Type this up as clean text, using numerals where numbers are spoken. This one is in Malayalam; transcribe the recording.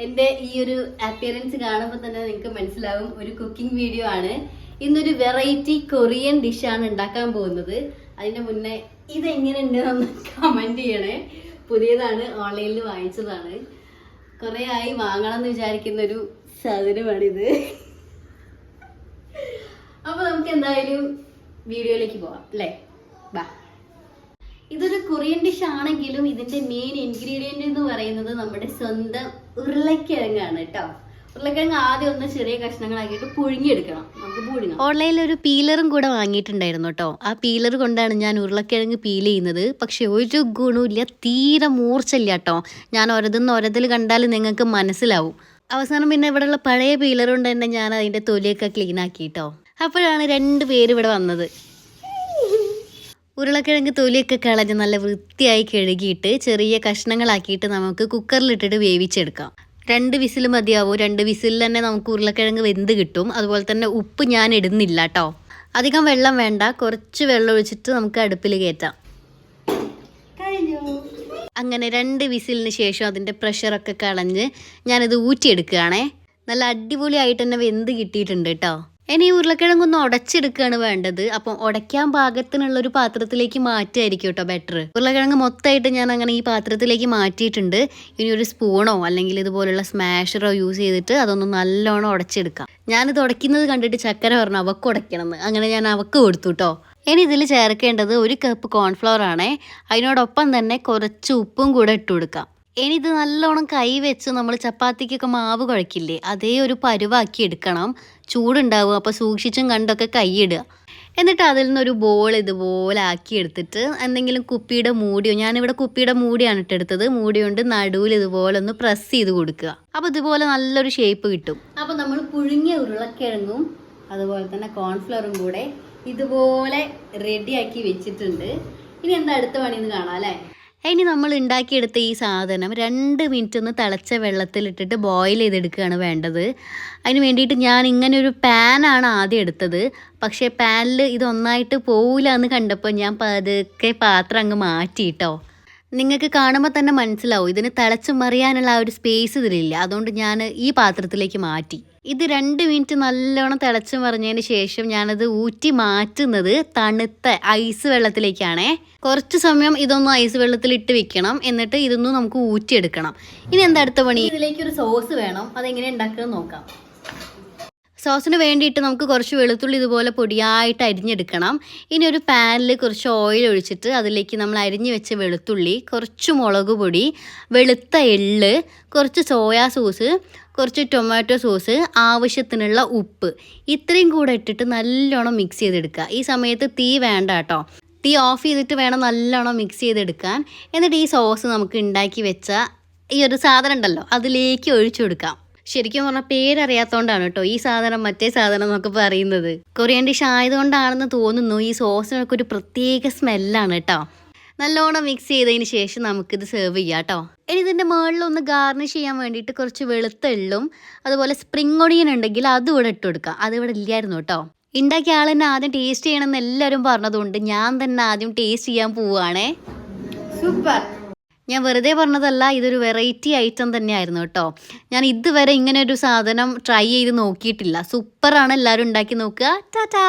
എൻ്റെ ഈ ഒരു അപ്പിയറൻസ് കാണുമ്പോൾ തന്നെ നിങ്ങൾക്ക് മനസ്സിലാവും ഒരു കുക്കിംഗ് വീഡിയോ ആണ്. ഇന്നൊരു വെറൈറ്റി കൊറിയൻ ഡിഷാണ് ഉണ്ടാക്കാൻ പോകുന്നത്. അതിന്റെ മുന്നേ ഇതെങ്ങനെയുണ്ട് എന്ന് കമന്റ് ചെയ്യണേ. പുതിയതാണ്, ഓൺലൈനിൽ വാങ്ങിച്ചതാണ്. കുറെ ആയി വാങ്ങണം എന്ന് വിചാരിക്കുന്ന ഒരു സാധനമാണിത്. അപ്പൊ നമുക്ക് എന്തായാലും വീഡിയോയിലേക്ക് പോവാം അല്ലേ? ബാ. ഇതൊരു കൊറിയൻ ഡിഷ് ആണെങ്കിലും ഇതിന്റെ മെയിൻ ഇൻഗ്രീഡിയന്റ് എന്ന് പറയുന്നത് നമ്മുടെ സ്വന്തം ഉരുളക്കിഴങ്ങാണ് കേട്ടോ. ഉരുളക്കിഴങ്ങ് ആദ്യം ഒന്ന് ചെറിയ കഷ്ണങ്ങളാക്കിയിട്ട് പുഴുങ്ങിയെടുക്കണം. നമുക്ക് പുഴുങ്ങാം. ഓൺലൈനിൽ ഒരു പീലറും കൂടെ വാങ്ങിയിട്ടുണ്ടായിരുന്നു കേട്ടോ. ആ പീലർ കൊണ്ടാണ് ഞാൻ ഉരുളക്കിഴങ്ങ് പീൽ ചെയ്യുന്നത്. പക്ഷെ ഒരു ഗുണമില്ല, തീരെ മൂർച്ചയില്ല കേട്ടോ. ഞാൻ ഒരതിൽ കണ്ടാൽ നിങ്ങൾക്ക് മനസ്സിലാവും. അവസാനം പിന്നെ ഇവിടെയുള്ള പഴയ പീലർ കൊണ്ട് തന്നെ ഞാൻ അതിൻ്റെ തൊലിയൊക്കെ ക്ലീൻ ആക്കി കേട്ടോ. അപ്പോഴാണ് 2 പേര് ഇവിടെ വന്നത്. ഉരുളക്കിഴങ്ങ് തൊലിയൊക്കെ കളഞ്ഞ് നല്ല വൃത്തിയായി കഴുകിയിട്ട് ചെറിയ കഷ്ണങ്ങളാക്കിയിട്ട് നമുക്ക് കുക്കറിലിട്ടിട്ട് വേവിച്ചെടുക്കാം. 2 വിസിൽ മതിയാവും. 2 വിസിലിൽ തന്നെ നമുക്ക് ഉരുളക്കിഴങ്ങ് വെന്ത് കിട്ടും. അതുപോലെ തന്നെ ഉപ്പ് ഞാൻ ഇടുന്നില്ല കേട്ടോ. അധികം വെള്ളം വേണ്ട, കുറച്ച് വെള്ളം ഒഴിച്ചിട്ട് നമുക്ക് അടുപ്പിൽ കയറ്റാം. അങ്ങനെ 2 വിസിലിന് ശേഷം അതിൻ്റെ പ്രഷറൊക്കെ കളഞ്ഞ് ഞാനിത് ഊറ്റിയെടുക്കുകയാണേ. നല്ല അടിപൊളിയായിട്ട് തന്നെ വെന്ത് കിട്ടിയിട്ടുണ്ട് കേട്ടോ. ഇനി ഉരുളക്കിഴങ്ങൊന്ന് ഉടച്ചെടുക്കുകയാണ് വേണ്ടത്. അപ്പം ഉടയ്ക്കാൻ പാകത്തിനുള്ളൊരു പാത്രത്തിലേക്ക് മാറ്റുമായിരിക്കും കേട്ടോ ബെറ്റർ. ഉരുളക്കിഴങ്ങ് മൊത്തമായിട്ട് ഞാൻ അങ്ങനെ ഈ പാത്രത്തിലേക്ക് മാറ്റിയിട്ടുണ്ട്. ഇനി ഒരു സ്പൂണോ അല്ലെങ്കിൽ ഇതുപോലുള്ള സ്മാഷറോ യൂസ് ചെയ്തിട്ട് അതൊന്ന് നല്ലോണം ഉടച്ചെടുക്കാം. ഞാനിത് ഉടയ്ക്കുന്നത് കണ്ടിട്ട് ചക്കര പറഞ്ഞു അവക്ക് ഉടയ്ക്കണം എന്ന്. അങ്ങനെ ഞാൻ അവക്ക് കൊടുത്തു കേട്ടോ. ഇനി ഇതിൽ ചേർക്കേണ്ടത് 1 കപ്പ് കോൺഫ്ലവർ ആണേ. അതിനോടൊപ്പം തന്നെ കുറച്ച് ഉപ്പും കൂടെ ഇട്ട് കൊടുക്കാം. ഇനി ഇത് നല്ലോണം കൈ വെച്ച് നമ്മൾ ചപ്പാത്തിക്കൊക്കെ മാവ് കുഴക്കില്ലേ, അതേ ഒരു പരുവാക്കി എടുക്കണം. ചൂടുണ്ടാവും, അപ്പോൾ സൂക്ഷിച്ചും കണ്ടൊക്കെ കൈയിടുക. എന്നിട്ട് അതിൽ നിന്നൊരു ബോൾ ഇതുപോലെ ആക്കി എടുത്തിട്ട് എന്തെങ്കിലും കുപ്പിയുടെ മൂടിയോ, ഞാനിവിടെ കുപ്പിയുടെ മൂടിയാണ് ഇട്ടെടുത്തത്, മൂടി കൊണ്ട് നടുവിൽ ഇതുപോലെ ഒന്ന് പ്രസ് ചെയ്ത് കൊടുക്കുക. അപ്പോൾ ഇതുപോലെ നല്ലൊരു ഷേപ്പ് കിട്ടും. അപ്പോൾ നമ്മൾ പുഴുങ്ങിയ ഉരുളക്കിഴങ്ങും അതുപോലെ തന്നെ കോൺഫ്ലവറും കൂടെ ഇതുപോലെ റെഡിയാക്കി വെച്ചിട്ടുണ്ട്. ഇനി എന്താ അടുത്ത പണിയെന്ന് കാണാം അല്ലേ? ഇനി നമ്മൾ ഉണ്ടാക്കിയെടുത്ത ഈ സാധനം 2 മിനിറ്റ് ഒന്ന് തിളച്ച വെള്ളത്തിലിട്ടിട്ട് ബോയിൽ ചെയ്തെടുക്കുകയാണ് വേണ്ടത്. അതിന് വേണ്ടിയിട്ട് ഞാൻ ഇങ്ങനെ ഒരു പാനാണ് ആദ്യം എടുത്തത്. പക്ഷേ പാനിൽ ഇതൊന്നായിട്ട് പോവില്ല എന്ന് കണ്ടപ്പോൾ ഞാൻ പതുക്കെ പാത്രം അങ്ങ് മാറ്റി കേട്ടോ. നിങ്ങൾക്ക് കാണുമ്പോൾ തന്നെ മനസ്സിലാവും ഇതിന് തിളച്ച് മറിയാനുള്ള ആ ഒരു സ്പേസ് ഇതിലില്ല. അതുകൊണ്ട് ഞാൻ ഈ പാത്രത്തിലേക്ക് മാറ്റി. ഇത് 2 മിനിറ്റ് നല്ലോണം തിളച്ച് മറിഞ്ഞതിന് ശേഷം ഞാനത് ഊറ്റി മാറ്റുന്നത് തണുത്ത ഐസ് വെള്ളത്തിലേക്കാണേ. കുറച്ച് സമയം ഇതൊന്ന് ഐസ് വെള്ളത്തിൽ ഇട്ട് വെക്കണം. എന്നിട്ട് ഇതൊന്നും നമുക്ക് ഊറ്റിയെടുക്കണം. ഇനി എന്താ അടുത്ത പണി? ഇതിലേക്കൊരു സോസ് വേണം. അതെങ്ങനെ ഉണ്ടാക്കുന്നത് നോക്കാം. സോസിന് വേണ്ടിയിട്ട് നമുക്ക് കുറച്ച് വെളുത്തുള്ളി ഇതുപോലെ പൊടിയായിട്ട് അരിഞ്ഞെടുക്കണം. ഇനി ഒരു പാനിൽ കുറച്ച് ഓയിൽ ഒഴിച്ചിട്ട് അതിലേക്ക് നമ്മൾ അരിഞ്ഞ് വെച്ച വെളുത്തുള്ളി, കുറച്ച് മുളക് പൊടി, വെളുത്ത എള്ള്, കുറച്ച് സോയാ സോസ്, കുറച്ച് ടൊമാറ്റോ സോസ്, ആവശ്യത്തിനുള്ള ഉപ്പ്, ഇത്രയും കൂടെ ഇട്ടിട്ട് നല്ലോണം മിക്സ് ചെയ്തെടുക്കുക. ഈ സമയത്ത് തീ വേണ്ട കേട്ടോ. തീ ഓഫ് ചെയ്തിട്ട് വേണം നല്ലോണം മിക്സ് ചെയ്തെടുക്കാൻ. എന്നിട്ട് ഈ സോസ് നമുക്ക് ഉണ്ടാക്കി വെച്ച ഈ ഒരു സാധനം ഉണ്ടല്ലോ അതിലേക്ക് ഒഴിച്ചു കൊടുക്കാം. ശരിക്കും പറഞ്ഞാൽ പേരറിയാത്തതുകൊണ്ടാണ് കേട്ടോ ഈ സാധനം മറ്റേ സാധനം എന്നൊക്കെ പറയുന്നത്. കൊറിയൻ ഡിഷ് ആയതുകൊണ്ടാണെന്ന് തോന്നുന്നു. ഈ സോസിനൊക്കെ ഒരു പ്രത്യേക സ്മെല്ലാണ് കേട്ടോ. നല്ലോണം മിക്സ് ചെയ്തതിന് ശേഷം നമുക്കിത് സെർവ് ചെയ്യാം കേട്ടോ. ഇനി ഇതിൻ്റെ മുകളിലൊന്ന് ഗാർണിഷ് ചെയ്യാൻ വേണ്ടിയിട്ട് കുറച്ച് വെളുത്ത എള്ളും അതുപോലെ സ്പ്രിംഗ് ഒണിയൻ ഉണ്ടെങ്കിൽ അതും ഇവിടെ ഇട്ട് കൊടുക്കാം. അതിവിടെ ഇല്ലായിരുന്നു കേട്ടോ. ഉണ്ടാക്കിയ ആൾ തന്നെ ആദ്യം ടേസ്റ്റ് ചെയ്യണമെന്ന് എല്ലാവരും പറഞ്ഞതുകൊണ്ട് ഞാൻ തന്നെ ആദ്യം ടേസ്റ്റ് ചെയ്യാൻ പോവുകയാണേ. സൂപ്പർ. ഞാൻ വെറുതെ പറഞ്ഞതല്ല, ഇതൊരു വെറൈറ്റി ഐറ്റം തന്നെയായിരുന്നു കേട്ടോ. ഞാൻ ഇതുവരെ ഇങ്ങനെ ഒരു സാധനം ട്രൈ ചെയ്ത് നോക്കിയിട്ടില്ല. സൂപ്പറാണ്, എല്ലാവരും ഉണ്ടാക്കി നോക്കുക. ടാറ്റാ.